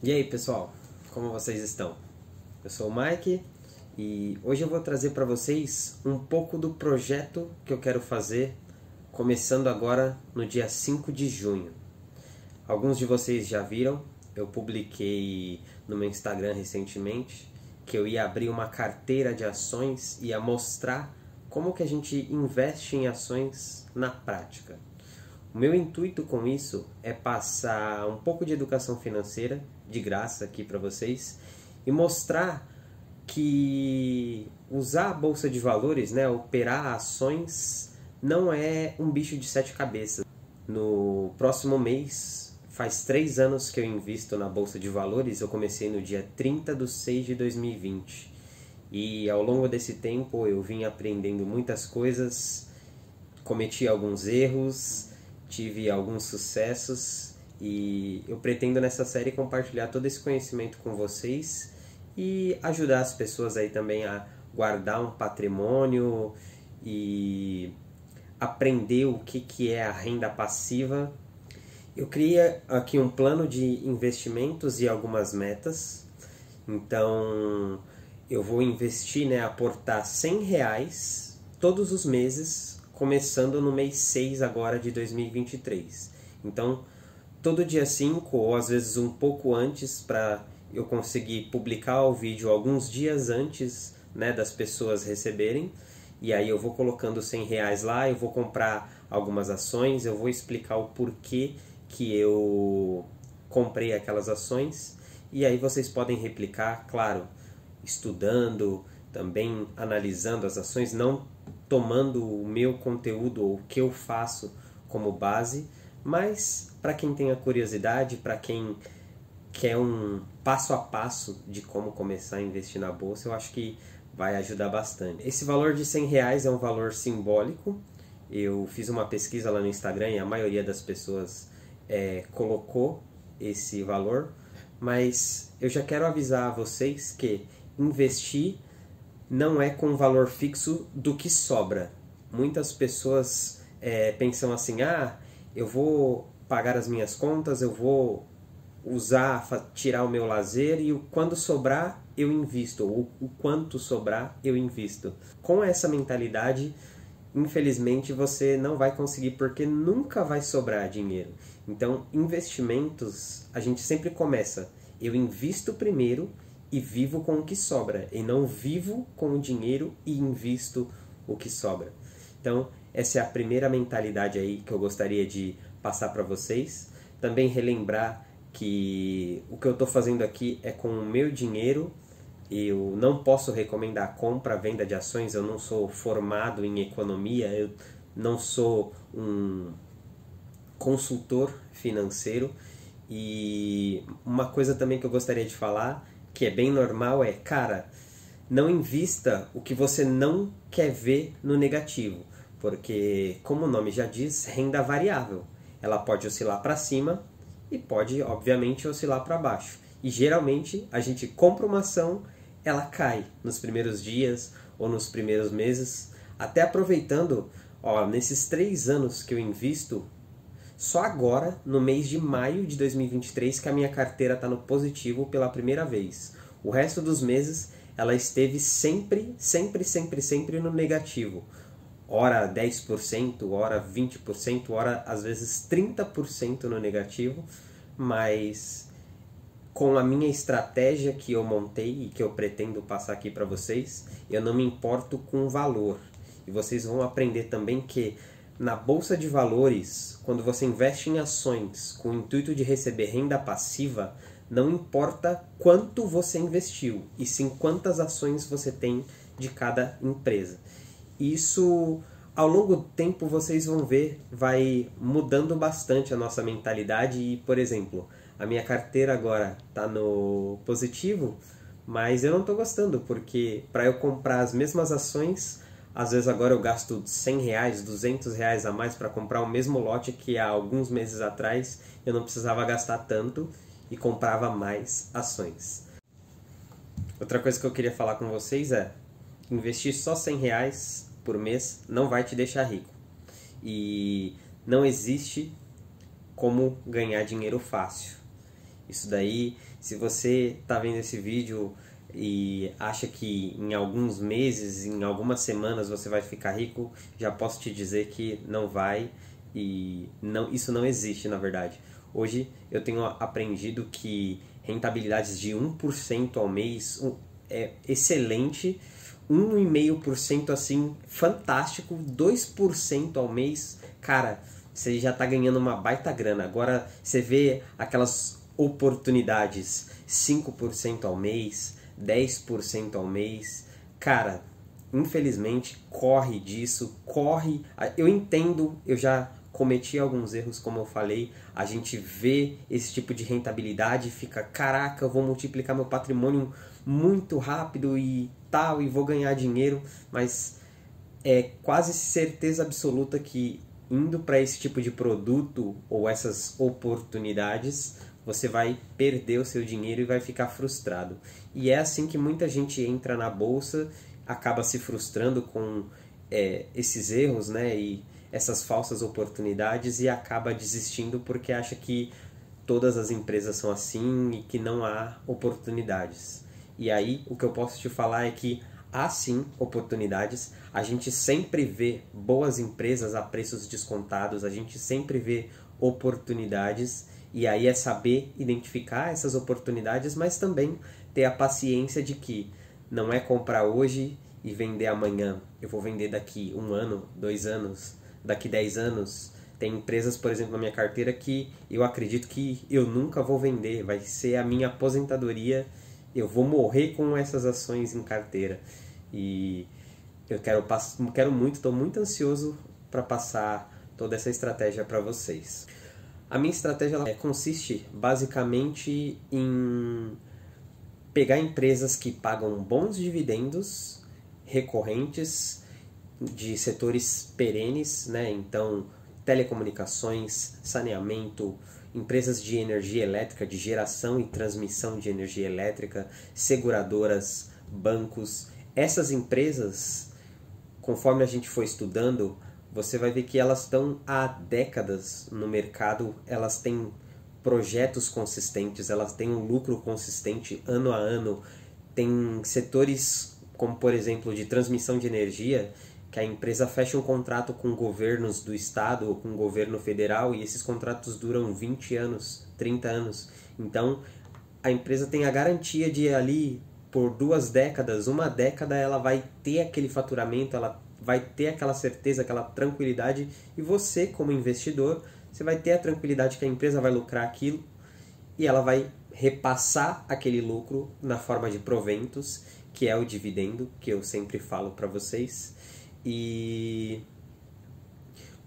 E aí pessoal, como vocês estão? Eu sou o Mike e hoje eu vou trazer para vocês um pouco do projeto que eu quero fazer começando agora no dia 5 de junho. Alguns de vocês já viram, eu publiquei no meu Instagram recentemente que eu ia abrir uma carteira de ações e ia mostrar como que a gente investe em ações na prática. O meu intuito com isso é passar um pouco de educação financeira, de graça aqui para vocês, e mostrar que usar a bolsa de valores, né, operar ações, não é um bicho de sete cabeças. No próximo mês, faz 3 anos que eu invisto na bolsa de valores, eu comecei no dia 30/6/2020. E ao longo desse tempo eu vim aprendendo muitas coisas, cometi alguns erros, tive alguns sucessos e eu pretendo nessa série compartilhar todo esse conhecimento com vocês e ajudar as pessoas aí também a guardar um patrimônio e aprender o que é a renda passiva. Eu criei aqui um plano de investimentos e algumas metas. Então eu vou investir, né, aportar R$100 todos os meses, começando no mês 6 agora de 2023. Então, todo dia 5 ou às vezes um pouco antes, para eu conseguir publicar o vídeo alguns dias antes, né, das pessoas receberem. E aí eu vou colocando R$100 lá, eu vou comprar algumas ações, eu vou explicar o porquê que eu comprei aquelas ações. E aí vocês podem replicar, claro, estudando, também analisando as ações, não tomando o meu conteúdo ou o que eu faço como base, mas para quem tem a curiosidade, para quem quer um passo a passo de como começar a investir na bolsa, eu acho que vai ajudar bastante. Esse valor de R$100 é um valor simbólico. Eu fiz uma pesquisa lá no Instagram e a maioria das pessoas colocou esse valor, mas eu já quero avisar a vocês que investir não é com um valor fixo do que sobra. Muitas pessoas pensam assim, eu vou pagar as minhas contas, eu vou tirar o meu lazer e quando sobrar eu invisto, ou o quanto sobrar eu invisto. Com essa mentalidade, infelizmente você não vai conseguir, porque nunca vai sobrar dinheiro. Então, investimentos, a gente sempre começa, eu invisto primeiro e vivo com o que sobra, e não vivo com o dinheiro e invisto o que sobra. Então, essa é a primeira mentalidade aí que eu gostaria de passar para vocês. Também relembrar que o que eu estou fazendo aqui é com o meu dinheiro. Eu não posso recomendar compra, venda de ações, eu não sou formado em economia, eu não sou um consultor financeiro. E uma coisa também que eu gostaria de falar, que é bem normal, cara, não invista o que você não quer ver no negativo, porque, como o nome já diz, renda variável. Ela pode oscilar para cima e pode, obviamente, oscilar para baixo. E geralmente a gente compra uma ação, ela cai nos primeiros dias ou nos primeiros meses. Até aproveitando, nesses 3 anos que eu invisto, só agora, no mês de maio de 2023, que a minha carteira está no positivo pela primeira vez. O resto dos meses, ela esteve sempre no negativo. Ora 10%, ora 20%, ora às vezes 30% no negativo. Mas com a minha estratégia que eu montei e que eu pretendo passar aqui para vocês, eu não me importo com o valor. E vocês vão aprender também que na bolsa de valores, quando você investe em ações com o intuito de receber renda passiva, não importa quanto você investiu, e sim quantas ações você tem de cada empresa. Isso, ao longo do tempo, vocês vão ver, vai mudando bastante a nossa mentalidade. E, por exemplo, a minha carteira agora está no positivo, mas eu não estou gostando, porque para eu comprar as mesmas ações, às vezes agora eu gasto R$100, R$200 a mais para comprar o mesmo lote que há alguns meses atrás eu não precisava gastar tanto e comprava mais ações. Outra coisa que eu queria falar com vocês é, investir só R$100 por mês não vai te deixar rico. E não existe como ganhar dinheiro fácil. Isso daí, se você está vendo esse vídeo e acha que em alguns meses, em algumas semanas você vai ficar rico, já posso te dizer que não vai, e não, isso não existe na verdade. Hoje eu tenho aprendido que rentabilidades de 1% ao mês é excelente, 1,5% assim, fantástico, 2% ao mês, cara, você já está ganhando uma baita grana. Agora você vê aquelas oportunidades, 5% ao mês, 10% ao mês, cara, infelizmente corre disso, corre. Eu entendo, eu já cometi alguns erros, como eu falei, a gente vê esse tipo de rentabilidade e fica, caraca, eu vou multiplicar meu patrimônio muito rápido e tal, e vou ganhar dinheiro, mas é quase certeza absoluta que indo para esse tipo de produto ou essas oportunidades, você vai perder o seu dinheiro e vai ficar frustrado. E é assim que muita gente entra na bolsa, acaba se frustrando com esses erros, né, e essas falsas oportunidades, e acaba desistindo porque acha que todas as empresas são assim e que não há oportunidades. E aí o que eu posso te falar é que há sim oportunidades, a gente sempre vê boas empresas a preços descontados, a gente sempre vê oportunidades, e aí é saber identificar essas oportunidades, mas também ter a paciência de que não é comprar hoje e vender amanhã. Eu vou vender daqui 1 ano, 2 anos, daqui 10 anos. Tem empresas, por exemplo, na minha carteira que eu acredito que eu nunca vou vender, vai ser a minha aposentadoria, eu vou morrer com essas ações em carteira. E eu quero muito, estou muito ansioso para passar toda essa estratégia para vocês. A minha estratégia consiste basicamente em pegar empresas que pagam bons dividendos recorrentes de setores perenes, né? Então, telecomunicações, saneamento, empresas de energia elétrica, de geração e transmissão de energia elétrica, seguradoras, bancos. Essas empresas, conforme a gente for estudando, você vai ver que elas estão há décadas no mercado, elas têm projetos consistentes, elas têm um lucro consistente ano a ano, tem setores como, por exemplo, de transmissão de energia, que a empresa fecha um contrato com governos do estado ou com o governo federal, e esses contratos duram 20 anos, 30 anos. Então, a empresa tem a garantia de ali, por 2 décadas, 1 década, ela vai ter aquele faturamento, ela vai ter aquela certeza, aquela tranquilidade, e você, como investidor, você vai ter a tranquilidade que a empresa vai lucrar aquilo e ela vai repassar aquele lucro na forma de proventos, que é o dividendo, que eu sempre falo para vocês. E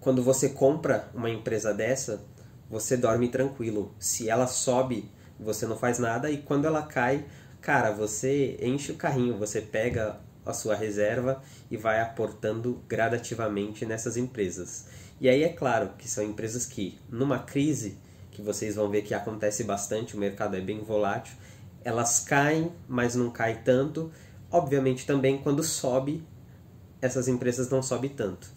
quando você compra uma empresa dessa, você dorme tranquilo. Se ela sobe, você não faz nada, e quando ela cai, cara, você enche o carrinho, você pega a sua reserva e vai aportando gradativamente nessas empresas. E aí é claro que são empresas que, numa crise, que vocês vão ver que acontece bastante, o mercado é bem volátil, elas caem, mas não caem tanto. Obviamente também quando sobe, essas empresas não sobem tanto.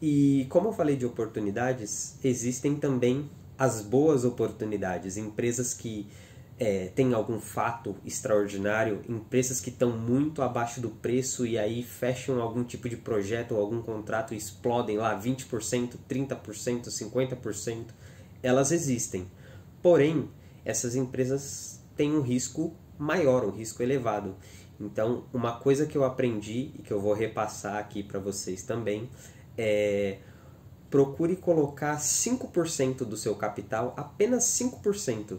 E como eu falei de oportunidades, existem também as boas oportunidades, empresas que têm algum fato extraordinário, empresas que estão muito abaixo do preço e aí fecham algum tipo de projeto ou algum contrato e explodem lá 20%, 30%, 50%, elas existem. Porém, essas empresas têm um risco maior, um risco elevado. Então, uma coisa que eu aprendi e que eu vou repassar aqui para vocês também é: procure colocar 5% do seu capital, apenas 5%,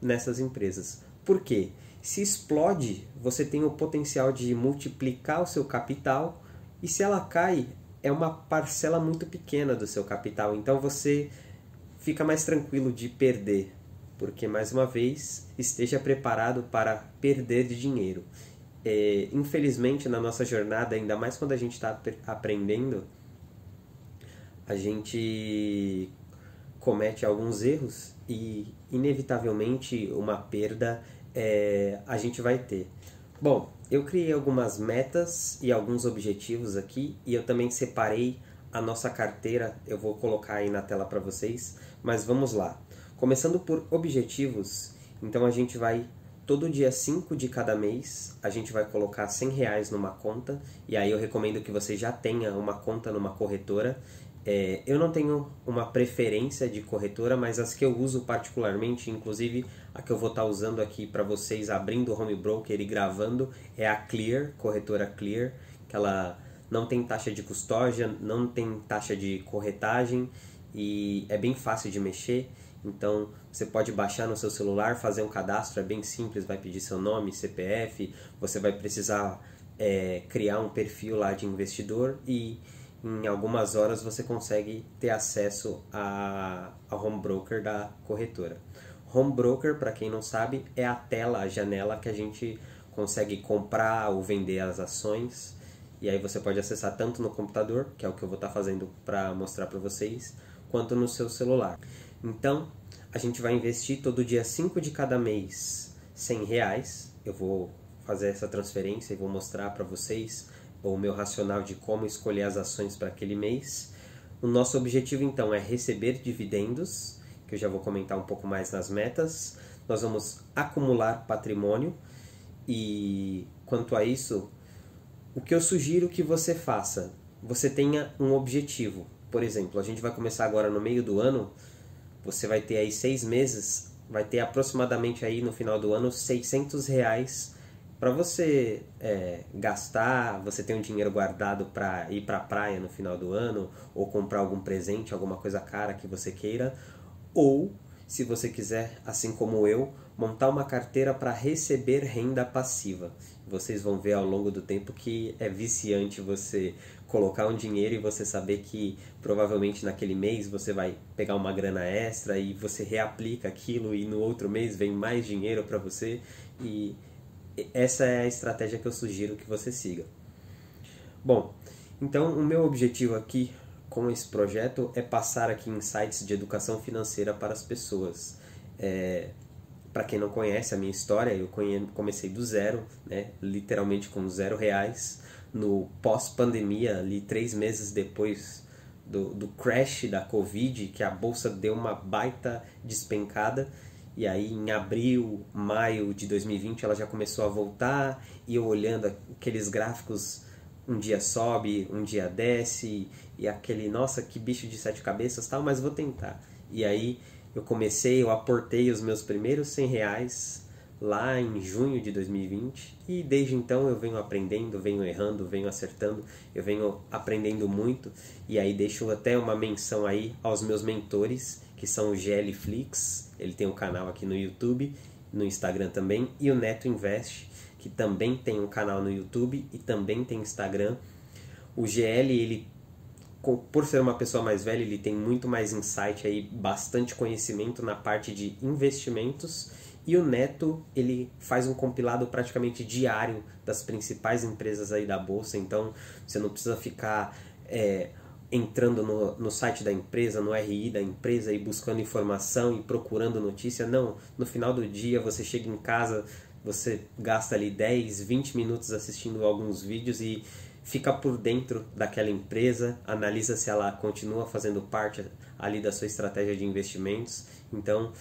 nessas empresas. Por quê? Se explode, você tem o potencial de multiplicar o seu capital, e se ela cai, é uma parcela muito pequena do seu capital. Então você fica mais tranquilo de perder, porque, mais uma vez, esteja preparado para perder dinheiro. Infelizmente, na nossa jornada, ainda mais quando a gente está aprendendo, a gente comete alguns erros e, inevitavelmente, uma perda a gente vai ter. Bom, eu criei algumas metas e alguns objetivos aqui, e eu também separei a nossa carteira, eu vou colocar aí na tela para vocês, mas vamos lá. Começando por objetivos, Então a gente vai, todo dia 5 de cada mês, a gente vai colocar R$100 numa conta, e aí eu recomendo que você já tenha uma conta numa corretora. Eu não tenho uma preferência de corretora, mas as que eu uso particularmente, inclusive a que eu vou estar usando aqui para vocês, abrindo o home broker e gravando, é a Clear, corretora Clear, que ela não tem taxa de custódia, não tem taxa de corretagem e é bem fácil de mexer. Então você pode baixar no seu celular, fazer um cadastro, é bem simples, vai pedir seu nome, CPF, você vai precisar criar um perfil lá de investidor e em algumas horas você consegue ter acesso ao home broker da corretora. Home broker, para quem não sabe, é a tela, a janela que a gente consegue comprar ou vender as ações. E aí você pode acessar tanto no computador, que é o que eu vou estar fazendo para mostrar para vocês, quanto no seu celular. Então, a gente vai investir todo dia 5 de cada mês R$100. Eu vou fazer essa transferência e vou mostrar para vocês o meu racional de como escolher as ações para aquele mês. O nosso objetivo então é receber dividendos, que eu já vou comentar um pouco mais nas metas. Nós vamos acumular patrimônio e quanto a isso, o que eu sugiro que você faça, você tenha um objetivo. Por exemplo, a gente vai começar agora no meio do ano, você vai ter aí 6 meses, vai ter aproximadamente aí no final do ano R$600 para você gastar, você tem um dinheiro guardado para ir para a praia no final do ano, ou comprar algum presente, alguma coisa cara que você queira, ou, se você quiser, assim como eu, montar uma carteira para receber renda passiva. Vocês vão ver ao longo do tempo que é viciante você colocar um dinheiro e você saber que provavelmente naquele mês você vai pegar uma grana extra e você reaplica aquilo e no outro mês vem mais dinheiro para você, e essa é a estratégia que eu sugiro que você siga. Bom, então o meu objetivo aqui com esse projeto é passar aqui insights de educação financeira para as pessoas. Para quem não conhece a minha história, eu comecei do zero, né, literalmente com R$0, no pós-pandemia, ali 3 meses depois do crash da Covid, que a bolsa deu uma baita despencada. E aí em abril, maio de 2020 ela já começou a voltar, e eu olhando aqueles gráficos, um dia sobe, um dia desce, e aquele, nossa, que bicho de 7 cabeças, tal, mas vou tentar. E aí eu aportei os meus primeiros R$100 lá em junho de 2020, e desde então eu venho aprendendo, venho errando, venho acertando, eu venho aprendendo muito. E aí deixo até uma menção aí aos meus mentores, que são o GL Flix, ele tem um canal aqui no YouTube, no Instagram também, e o Neto Invest, que também tem um canal no YouTube e também tem Instagram. O GL, ele, por ser uma pessoa mais velha, ele tem muito mais insight aí, bastante conhecimento na parte de investimentos. E o Neto, ele faz um compilado praticamente diário das principais empresas aí da bolsa, então você não precisa ficar entrando no site da empresa, no RI da empresa e buscando informação e procurando notícia. Não, no final do dia você chega em casa, você gasta ali 10, 20 minutos assistindo alguns vídeos e fica por dentro daquela empresa, analisa se ela continua fazendo parte ali da sua estratégia de investimentos. Então,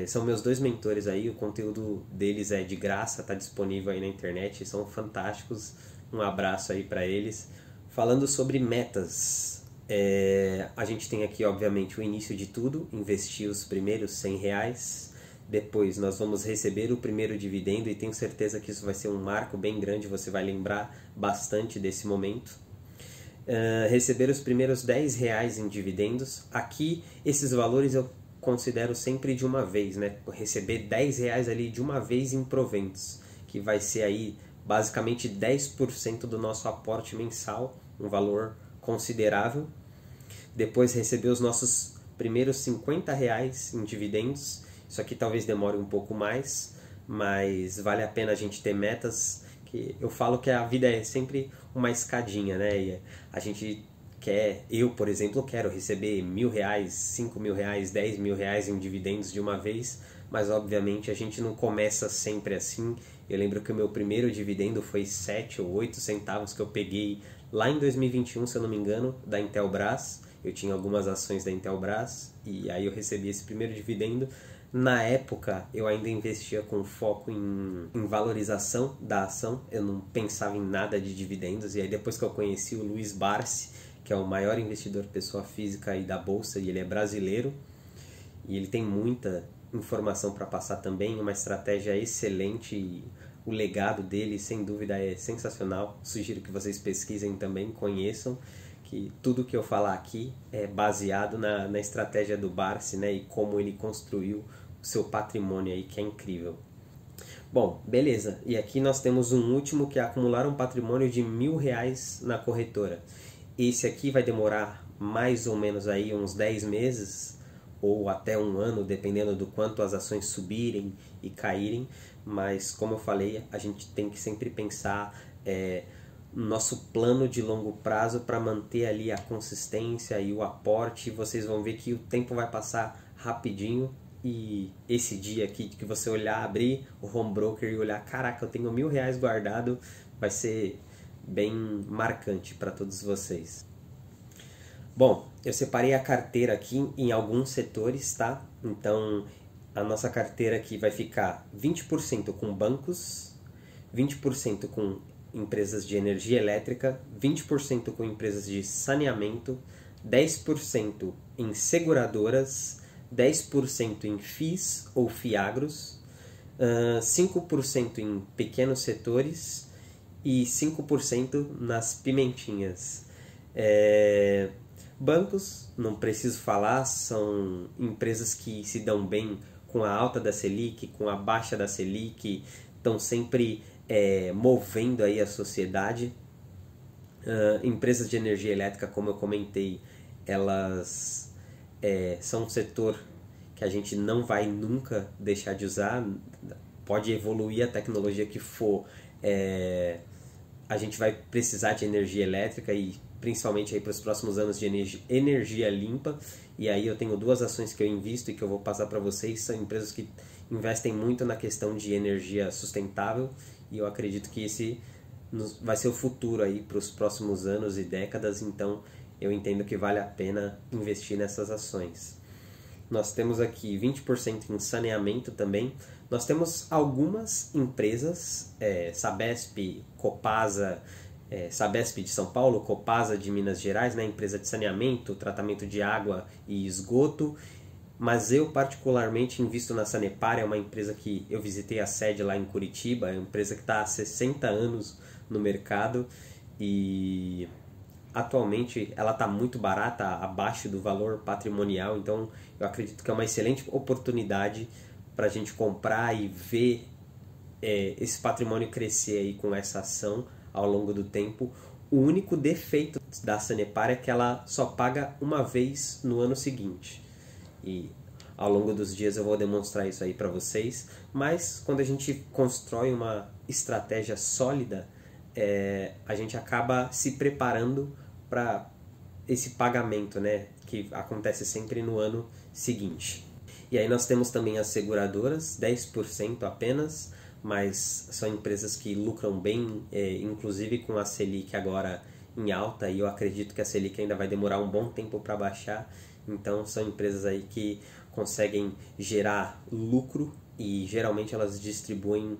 são meus 2 mentores aí, o conteúdo deles é de graça, está disponível aí na internet, são fantásticos. Um abraço aí para eles. Falando sobre metas, a gente tem aqui obviamente o início de tudo, investir os primeiros R$100, depois nós vamos receber o primeiro dividendo, e tenho certeza que isso vai ser um marco bem grande, você vai lembrar bastante desse momento. Receber os primeiros R$10 em dividendos, aqui esses valores eu considero sempre de uma vez, né? Receber R$10 ali de uma vez em proventos, que vai ser aí basicamente 10% do nosso aporte mensal, um valor considerável. Depois receber os nossos primeiros R$50 em dividendos, isso aqui talvez demore um pouco mais, mas vale a pena a gente ter metas, que eu falo que a vida é sempre uma escadinha, né? E a gente eu, por exemplo, quero receber R$1.000, R$5.000, R$10.000 em dividendos de uma vez, mas obviamente a gente não começa sempre assim. Eu lembro que o meu primeiro dividendo foi 7 ou 8 centavos que eu peguei lá em 2021, se eu não me engano, da Intelbras. Eu tinha algumas ações da Intelbras e aí eu recebi esse primeiro dividendo. Na época, eu ainda investia com foco em valorização da ação, eu não pensava em nada de dividendos, e aí depois que eu conheci o Luiz Barsi, que é o maior investidor pessoa física aí da Bolsa, e ele é brasileiro, e ele tem muita informação para passar também, uma estratégia excelente, e o legado dele, sem dúvida, é sensacional. Sugiro que vocês pesquisem também, conheçam, que tudo que eu falar aqui é baseado na estratégia do Barsi, né, e como ele construiu o seu patrimônio aí, que é incrível. Bom, beleza. E aqui nós temos um último, que é acumular um patrimônio de R$1.000 na corretora. Esse aqui vai demorar mais ou menos aí uns 10 meses ou até um ano, dependendo do quanto as ações subirem e caírem. Mas, como eu falei, a gente tem que sempre pensar no nosso plano de longo prazo para manter ali a consistência e o aporte. Vocês vão ver que o tempo vai passar rapidinho. E esse dia aqui que você olhar, abrir o home broker e olhar, caraca, eu tenho R$1.000 guardado, vai ser bem marcante para todos vocês. Bom, eu separei a carteira aqui em alguns setores, tá? Então, a nossa carteira aqui vai ficar 20% com bancos, 20% com empresas de energia elétrica, 20% com empresas de saneamento, 10% em seguradoras, 10% em FIIs ou FIAGROS, 5% em pequenos setores e 5% nas pimentinhas. Bancos, não preciso falar, são empresas que se dão bem com a alta da Selic, com a baixa da Selic, estão sempre movendo aí a sociedade. Empresas de energia elétrica, como eu comentei, elas são um setor que a gente não vai nunca deixar de usar. Pode evoluir a tecnologia que for, a gente vai precisar de energia elétrica, e principalmente para os próximos anos de energia limpa. E aí eu tenho duas ações que eu invisto e que eu vou passar para vocês. São empresas que investem muito na questão de energia sustentável, e eu acredito que esse vai ser o futuro aí para os próximos anos e décadas. Então eu entendo que vale a pena investir nessas ações. Nós temos aqui 20% em saneamento também. Nós temos algumas empresas, Sabesp, Copasa, Sabesp de São Paulo, Copasa de Minas Gerais, né, empresa de saneamento, tratamento de água e esgoto. Mas eu particularmente invisto na Sanepar, é uma empresa que eu visitei a sede lá em Curitiba, é uma empresa que está há 60 anos no mercado e atualmente ela está muito barata, abaixo do valor patrimonial. Então eu acredito que é uma excelente oportunidade para a gente comprar e ver esse patrimônio crescer aí com essa ação ao longo do tempo. O único defeito da Sanepar é que ela só paga uma vez no ano seguinte. E ao longo dos dias eu vou demonstrar isso aí para vocês. Mas quando a gente constrói uma estratégia sólida, a gente acaba se preparando para esse pagamento, né, que acontece sempre no ano seguinte. E aí nós temos também as seguradoras, 10% apenas, mas são empresas que lucram bem, inclusive com a Selic agora em alta, e eu acredito que a Selic ainda vai demorar um bom tempo para baixar. Então são empresas aí que conseguem gerar lucro e geralmente elas distribuem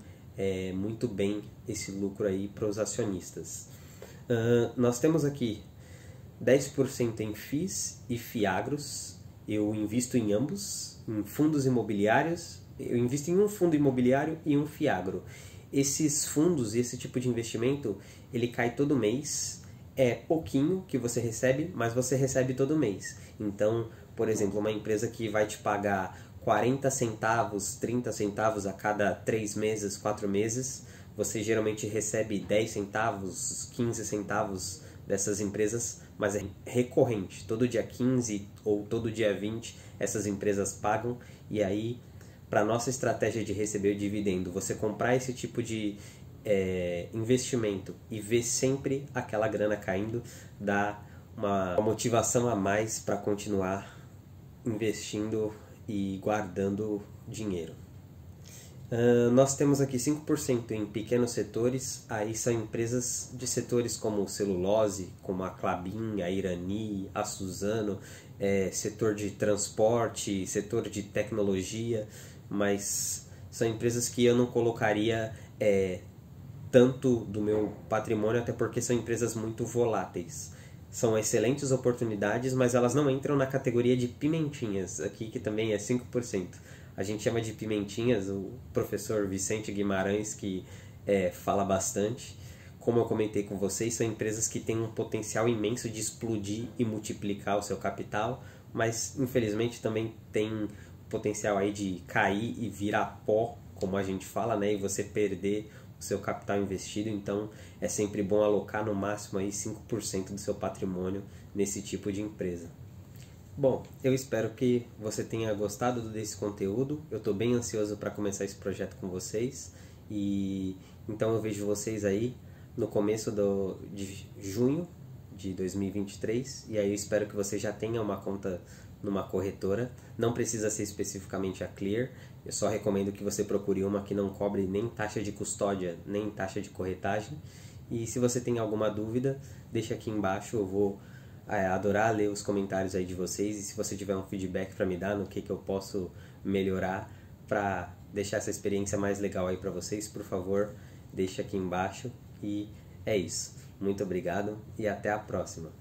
muito bem esse lucro aí para os acionistas. Nós temos aqui 10% em FIIs e FIAGROS. Eu invisto em ambos, em fundos imobiliários. Eu invisto em um fundo imobiliário e um FIAGRO. Esses fundos e esse tipo de investimento, ele cai todo mês. É pouquinho que você recebe, mas você recebe todo mês. Então, por exemplo, uma empresa que vai te pagar 40 centavos, 30 centavos a cada 3 meses, 4 meses, você geralmente recebe 10 centavos, 15 centavos dessas empresas, mas é recorrente. Todo dia 15 ou todo dia 20 essas empresas pagam, e aí, para nossa estratégia de receber o dividendo, você comprar esse tipo de investimento e ver sempre aquela grana caindo, dá uma motivação a mais para continuar investindo e guardando dinheiro. Nós temos aqui 5% em pequenos setores. Aí são empresas de setores como celulose, como a Klabin, a Irani, a Suzano, setor de transporte, setor de tecnologia, mas são empresas que eu não colocaria tanto do meu patrimônio, até porque são empresas muito voláteis. São excelentes oportunidades, mas elas não entram na categoria de pimentinhas, aqui que também é 5%. A gente chama de pimentinhas, o professor Vicente Guimarães, que fala bastante. Como eu comentei com vocês, são empresas que têm um potencial imenso de explodir e multiplicar o seu capital, mas infelizmente também tem potencial aí de cair e virar pó, como a gente fala, né? E você perder o seu capital investido. Então é sempre bom alocar no máximo aí 5% do seu patrimônio nesse tipo de empresa. Bom, eu espero que você tenha gostado desse conteúdo. Eu estou bem ansioso para começar esse projeto com vocês. E então eu vejo vocês aí no começo de junho de 2023. E aí eu espero que você já tenha uma conta numa corretora. Não precisa ser especificamente a Clear. Eu só recomendo que você procure uma que não cobre nem taxa de custódia, nem taxa de corretagem. E se você tem alguma dúvida, deixa aqui embaixo. Eu vou adorar ler os comentários aí de vocês. E se você tiver um feedback para me dar no que eu posso melhorar para deixar essa experiência mais legal aí para vocês, por favor, deixa aqui embaixo. E é isso. Muito obrigado e até a próxima.